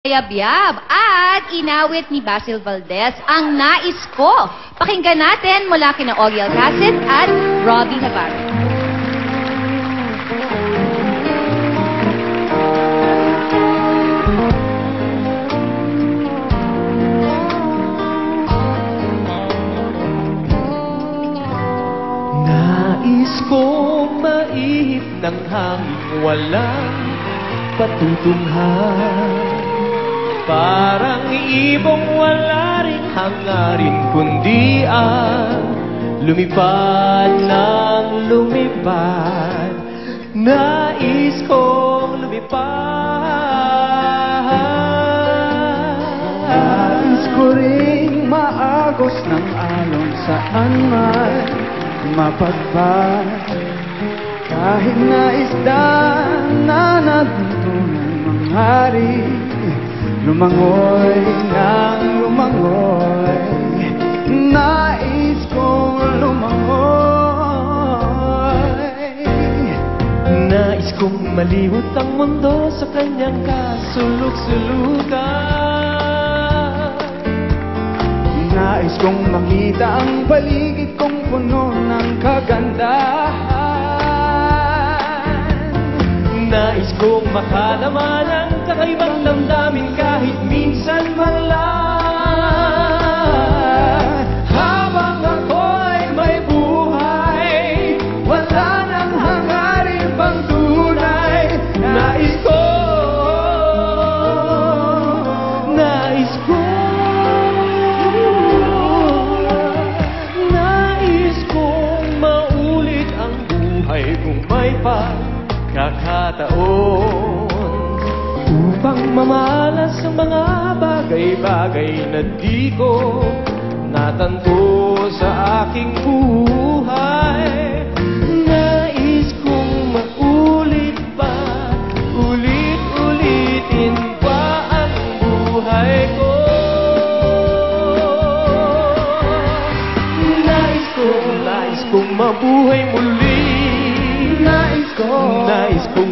Yabyab at inawit ni Basil Valdez ang Nais Ko. Pakinggan natin mula kina Ogie Alcacid at Robbie Navarro. Nais kong maihip ng hangin walang patutunghan, parang ibong wala rin hangarin kundi lumipad ng lumipad. Nais kong lumipad. Nais ko ring maagos ng alon saan man mapadpad, kahit na isda na natutunan manghari, lumangoy ng lumangoy. Nais kong lumangoy. Nais kong maliwat ang mundo sa kanyang kasuluk-sulukan. Nais kong makita ang paligid kong puno ng kagandahan. Nais kong makalaman ang kakaibang damdamin kahit minsan man lang. Habang ako'y may buhay, wala nang hangarin pang tunay. Nais ko, Nais ko, nais kong maulit ang buhay kung may pagkakataon, upang mamalas ang mga bagay-bagay na di ko natanto sa aking buhay. Nais kong maulit pa, ulit-ulitin pa ang buhay ko. Nais kong mabuhay muli. nais ko, Nais kong